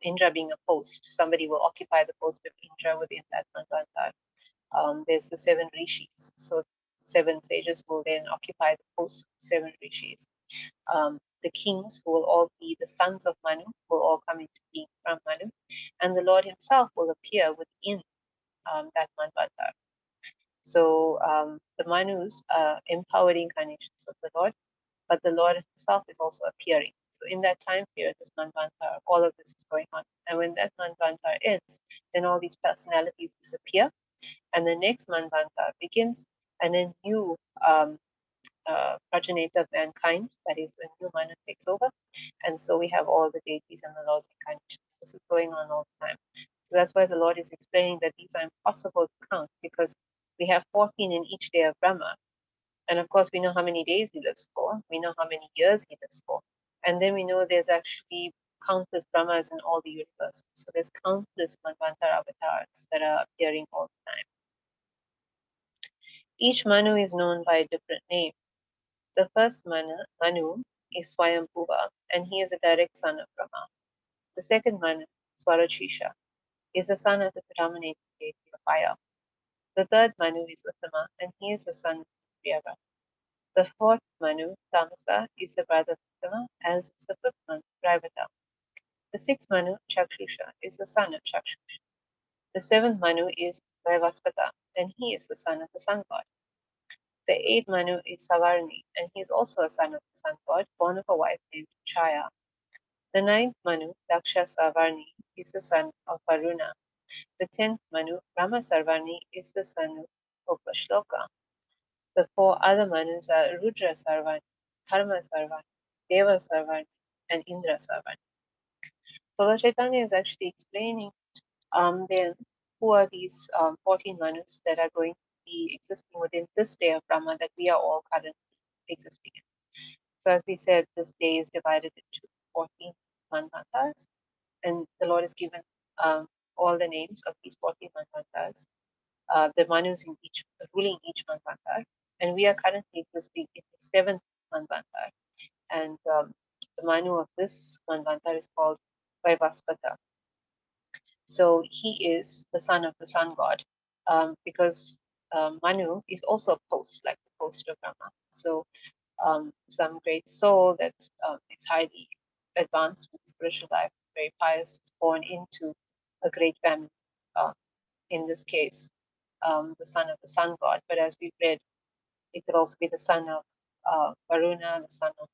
Indra being a post, somebody will occupy the post of Indra within that manvanta. There's the 7 rishis. So 7 sages will then occupy the post of 7 rishis. The kings who will all be the sons of Manu will all come into being from Manu, and the Lord himself will appear within that manvanta. So the Manus are empowered incarnations of the Lord, but the Lord himself is also appearing. So in that time period, this manvanta, all of this is going on. And when that manvanta ends, then all these personalities disappear, and the next manvanta begins, and a new progenitor of mankind, that is, a new Manu takes over. And so we have all the deities and the Lord's incarnation. This is going on all the time. So that's why the Lord is explaining that these are impossible to count, because we have 14 in each day of Brahma. And of course, we know how many days he lives for. We know how many years he lives for. And then we know there's actually countless Brahmas in all the universe. So there's countless Manvantara avatars that are appearing all the time. Each Manu is known by a different name. The first Manu is Swayambhuva, and he is a direct son of Brahma. The second Manu, Swarajisha, is the son of the predominating deity of fire. The third Manu is Uttama, and he is the son of Priyava. The fourth Manu, Tamasa, is the brother of Uttama, as is the fifth Manu, Raivata. The sixth Manu, Chakshusha, is the son of Chakshusha. The seventh Manu is Vaivaspata, and he is the son of the sun god. The eighth Manu is Savarni, and he is also a son of the sun god, born of a wife named Chaya. The ninth Manu, Daksha Savarni, is the son of Varuna. The 10th Manu, Brahma Sarvani, is the son of Shloka. The 4 other Manus are Rudra Sarvani, Dharma Sarvani, Deva Sarvani, and Indra Sarvani. So Lord Chaitanya is actually explaining then who are these 14 Manus that are going to be existing within this day of Brahma that we are all currently existing in. So as we said, this day is divided into 14 manvantas, and the Lord has given all the names of these 14 manvantas, the Manus in each, ruling each manvanta, and we are currently existing in the 7th manvanta. And the the Manu of this Manvantara is called Vaivaspata. So he is the son of the sun god, because Manu is also a post, like the post of Brahma. So some great soul that is highly advanced with spiritual life, very pious, is born into a great family. In this case, the son of the sun god. But as we've read, it could also be the son of Varuna, the son of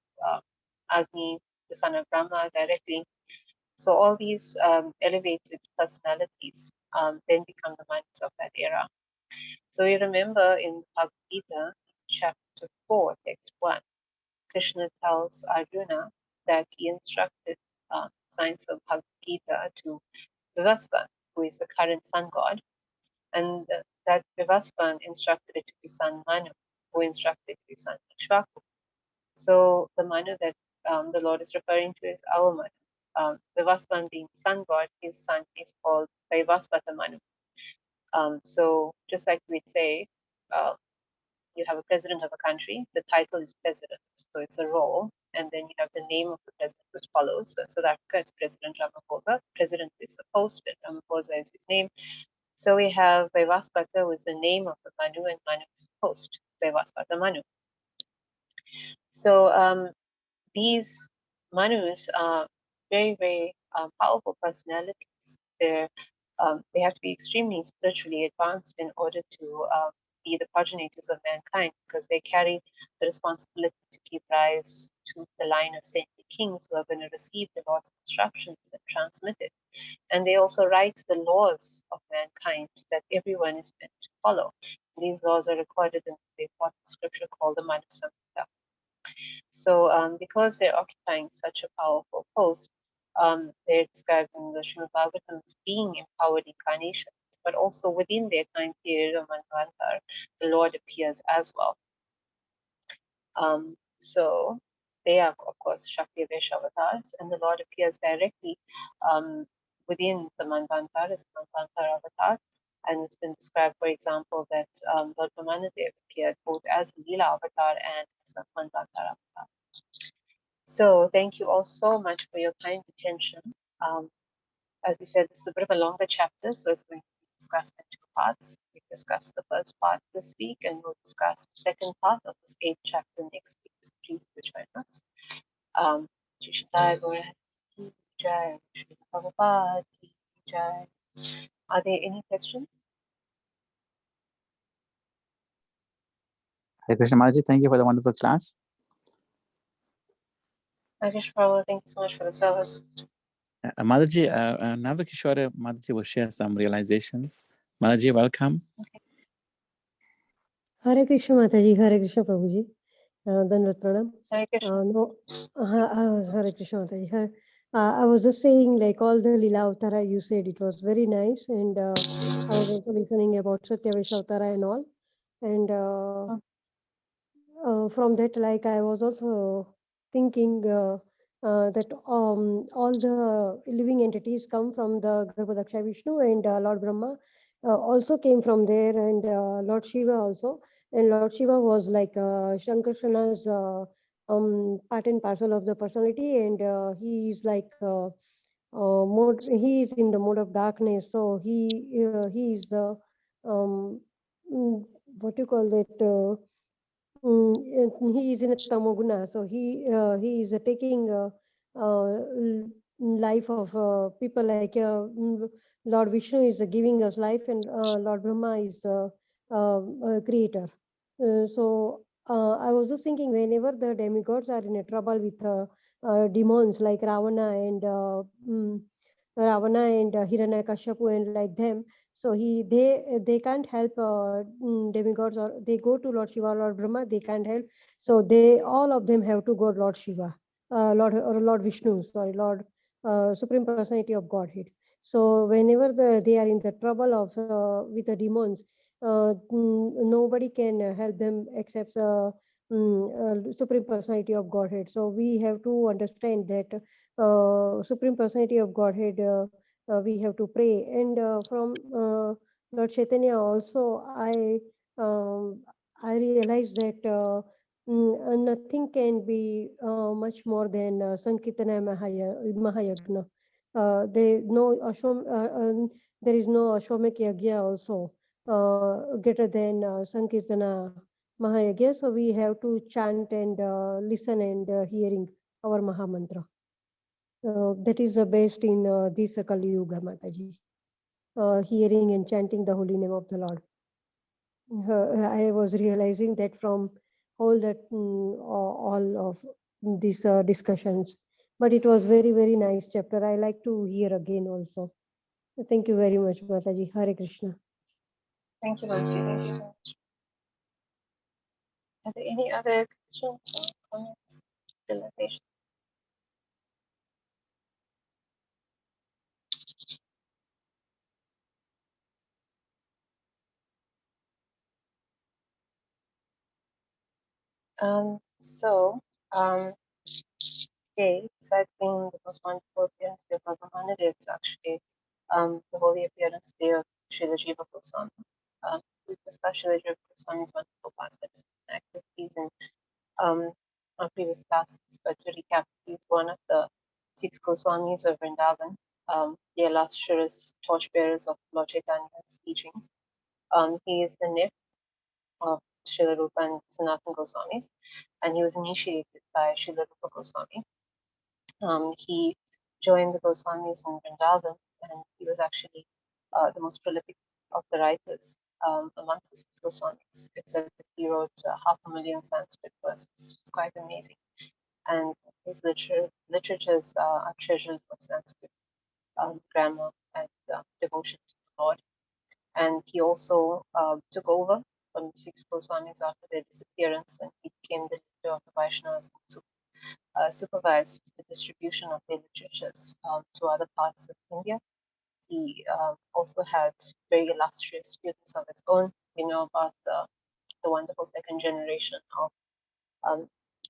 Agni, the son of Brahma directly. So all these elevated personalities then become the Manus of that era. So you remember in Bhagavad Gita, chapter 4, text 1, Krishna tells Arjuna that he instructed science of Bhagavad Gita to Vivasvan, who is the current sun god, and that Vivasvan instructed it to be son Manu, who instructed it to be son Ikshvaku. So the Manu that the Lord is referring to is our Manu. Vivasvan being sun god, his son is called Vaivaspata Manu. So just like we'd say, you have a president of a country, the title is president, so it's a role, and then you have the name of the president which follows. So South Africa, it's President Ramaphosa. President is the post, and Ramaphosa is his name. So we have Vaivaspata, who is the name of the Manu, and Manu is the post, Vaivaspata Manu. So these Manus are very, very powerful personalities. They have to be extremely spiritually advanced in order to be the progenitors of mankind, because they carry the responsibility to give rise to the line of saintly kings who are going to receive the Lord's instructions and transmit it. And they also write the laws of mankind that everyone is meant to follow. These laws are recorded in the important scripture called the Manu Samhita. So because they're occupying such a powerful post, they're described in the Srimad Bhagavatam as being empowered incarnations, but also within their time period of Manvantar, the Lord appears as well. So they are, of course, Shakti Avesh avatars, and the Lord appears directly within the Manvantar as Manvantar avatar. And it's been described, for example, that Lord Brahmanadev appeared both as a Leela avatar and as a Manvantar avatar. So thank you all so much for your kind attention. As we said, this is a bit of a longer chapter, so it's going to be discussed in two parts. We discussed the first part this week, and we'll discuss the second part of this 8th chapter next week. So please do join us. Gaura ki jai, Shri Prabhupada ki jai. Are there any questions? Hare Krishna Maharaj, thank you for the wonderful class. Hare Krishna Prabhu, thank you so much for the service. Mataji, Navakishore Mataji will share some realizations. Mataji, welcome. Okay. Hare Krishna Mataji, Hare Krishna Prabhuji. Dandavat Pranam. Hare Krishna. Hare Krishna Mataji. I was just saying, like all the Lila Avtara you said, it was very nice, and I was also listening about Satyavesh Avtara and all, and from that, like I was also thinking that all the living entities come from the Garbhodaksha Vishnu, and Lord Brahma also came from there, and Lord Shiva also. And Lord Shiva was like Shankarshana's part and parcel of the personality, and he is like he is in the mode of darkness, so he is what you call that. He is in a tamoguna, so he is taking life of people like Lord Vishnu is giving us life, and Lord Brahma is creator. So I was just thinking, whenever the demigods are in a trouble with demons like Ravana and Hiranyakashipu and like them, so they can't help demigods, or they go to Lord Shiva, Lord Brahma, they can't help. So they all of them have to go Lord Shiva, Lord Vishnu, sorry, Lord Supreme Personality of Godhead. So whenever they are in the trouble of with the demons, nobody can help them except Supreme Personality of Godhead. So we have to understand that Supreme Personality of Godhead. We have to pray, and from Lord Chaitanya also, I realized that Nothing can be much more than Sankirtana Mahayagna. There is no Ashwamekh Yagya also greater than Sankirtana Mahayagya. So we have to chant and listen and hearing our Mahamantra. That is the best in this Kali Yuga, Mataji. Hearing and chanting the holy name of the Lord. I was realizing that from all of these discussions, but it was very nice chapter. I like to hear again also. Thank you very much, Mataji. Hare Krishna. Thank you, Mansi. Thank you so much. Are there any other questions or comments? Realization? So, today, besides being the most wonderful appearance day of Brahmana, it's actually the holy appearance day of Srila Jiva Goswami. We've discussed Srila Jiva Goswami's wonderful pastimes and activities in our previous classes, but to recap, he's one of the 6 Goswamis of Vrindavan, the illustrious torchbearers of Lord Chaitanya's teachings. He is the nephew of Srila Rupa and Sanatana Goswamis, and he was initiated by Srila Rupa Goswami. He joined the Goswamis in Vrindavan, and he was actually the most prolific of the writers amongst the 6 Goswamis. It said that he wrote 500,000 Sanskrit verses. It's quite amazing. And his literatures are treasures of Sanskrit grammar and devotion to the Lord. And he also took over from the 6 Goswamis after their disappearance, and he became the leader of the Vaishnavas and supervised the distribution of their literatures to other parts of India. He also had very illustrious students of his own. We know about the wonderful second generation of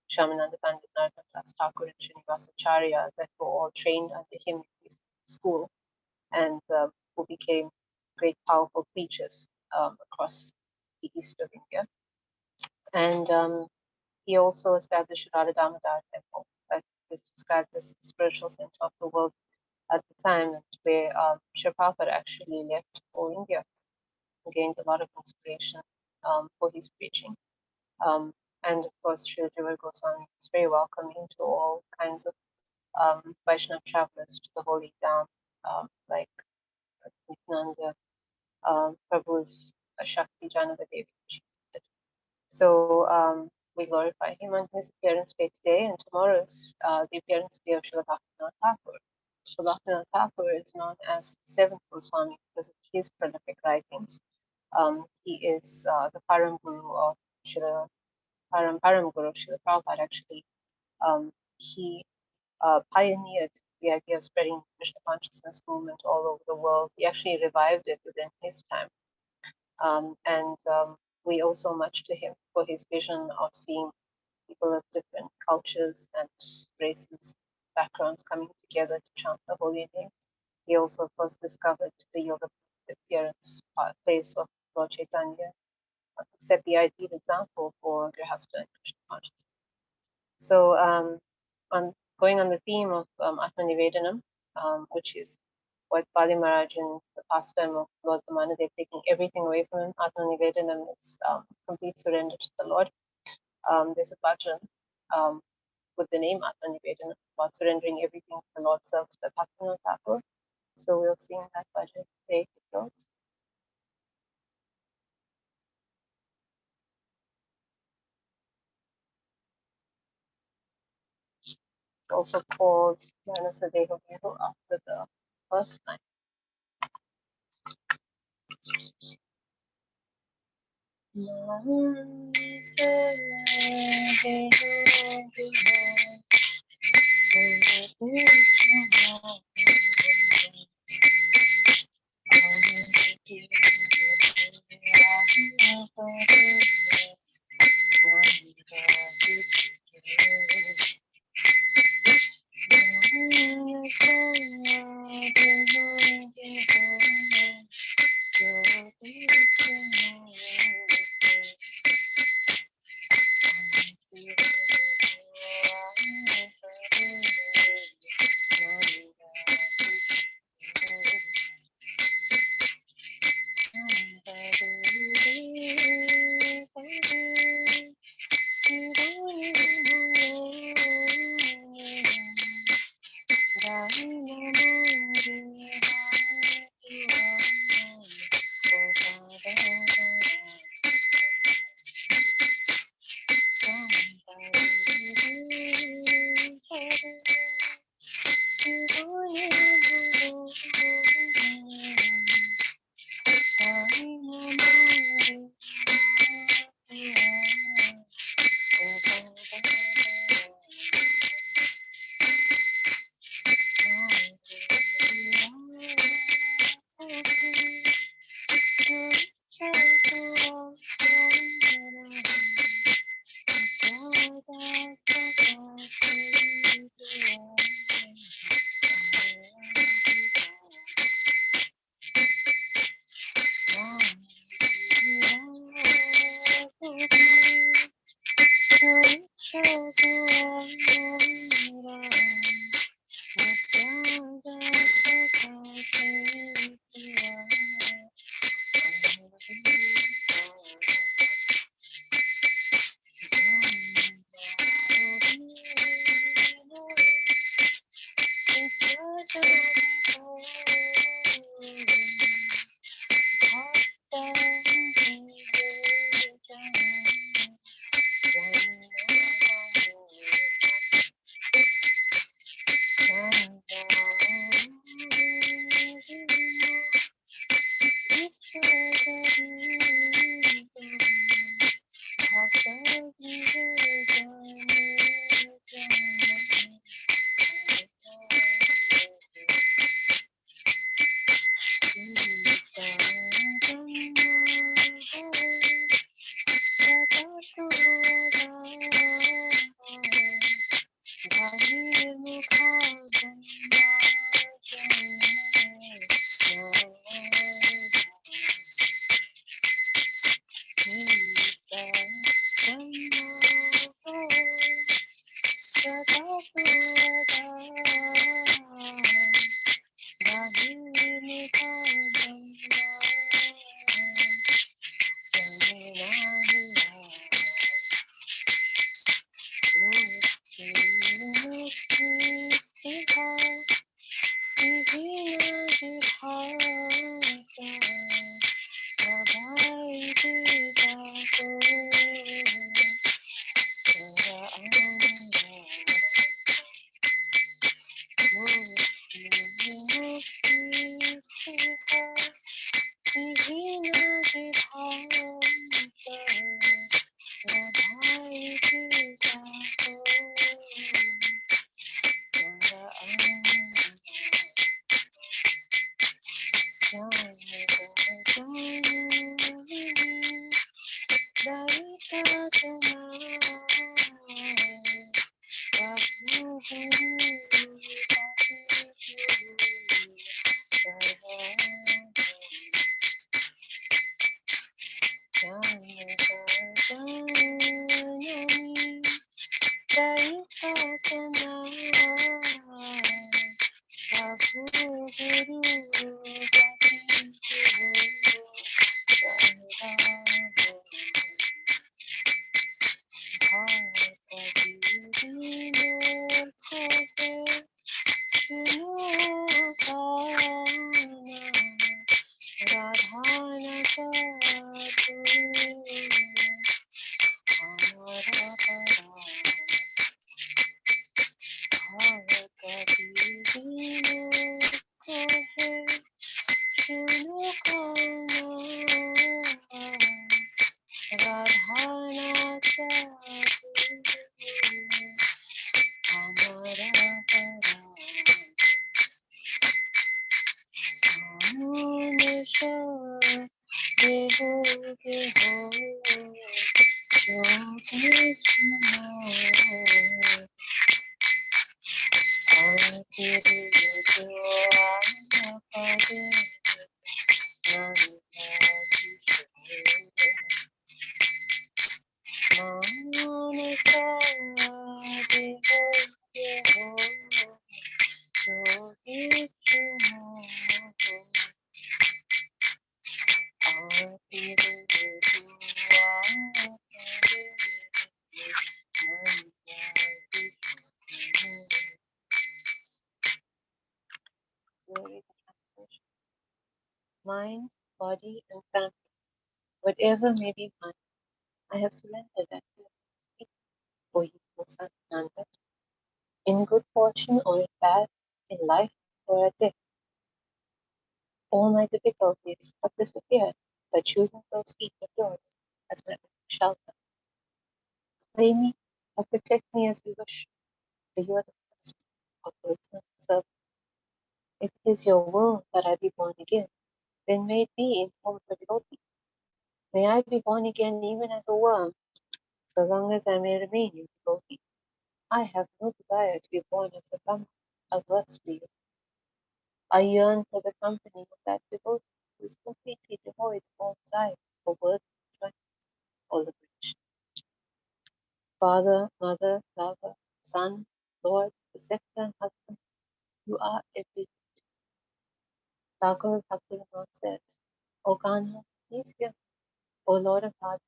Shamananda Pandit, Narottam Das Thakur, and Srinivasacharya that were all trained under him in his school, and who became great powerful preachers across the east of India. And he also established Radha Damodar Temple that is described as the spiritual center of the world at the time, where Sri Prabhupada actually left for India, gained a lot of inspiration for his preaching. And of course, Srila Jiva Goswami was very welcoming to all kinds of Vaishnava travelers to the holy town, like Nityananda Prabhu's Shakti Janava Devi. So we glorify him on his appearance day today, and tomorrow's the appearance day of Srila Bhaktivinoda Thakur. Srila Bhaktivinoda Thakur is known as the 7th Goswami because of his prolific writings. He is the Param Guru of Srila Param Guru of Srila Prabhupada. Actually, he pioneered the idea of spreading Krishna consciousness movement all over the world. He actually revived it within his time. And we owe so much to him for his vision of seeing people of different cultures and races, backgrounds coming together to chant the holy name. He also first discovered the yoga appearance place of Lord Chaitanya, set the ideal example for Grihastha and Krishna consciousness. So, on going on the theme of Atmanivedanam, which is what Pali Maharaj in the pastime of Lord Brahmana, they're taking everything away from him. Atmanivedanam is complete surrender to the Lord. There's a bhajan with the name Atmanivedanam about surrendering everything to the Lord self by Bhaktivinoda Thakur. So we'll sing that bhajan today. Also called Jnanasadeha Viru after the first line. Mind, body, and family, whatever may be mine, I have surrendered at your feet, O you, son Nanda. In good fortune or in bad, in life or at death, all my difficulties have disappeared by choosing those feet of yours as my shelter. Slay me or protect me as you wish, for you are the first of the eternal servant. If it is your will that I be born again, then may it be in form of a devotee. May I be born again even as a worm, so long as I may remain in devotee. I have no desire to be born as a Brahma, averse to you. I yearn for the company of that devotee who is completely devoid of all desire for worldly enjoyment or liberation. Father, mother, lover, son, lord, protector, and husband, you are everything. Thakur Bhaktivinoda says, O Kanha, please hear me. O Lord of heart,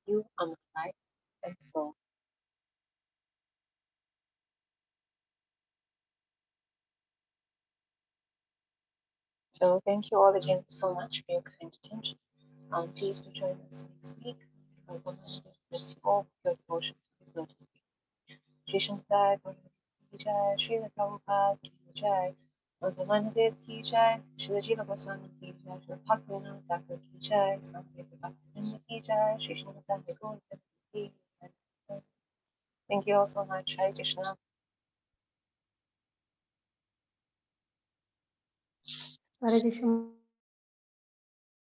you are my life and soul. So thank you all again so much for your kind attention. Please do join us next week. Bless you all with your devotion to His lotus feet. Shri Shankar Ki Jai, Shri Prabhupada Ki Jai, Bhagavan Dev Ki Jai, Shri Jiva Goswami Ki Jai, Shri Bhaktivinoda Thakur Ki Jai, Swami Bhaktivinoda Ki Jai, Shri Shanatan Gaura Ki Jai. Thank you all so much. Hare Krishna. Hare Krishna.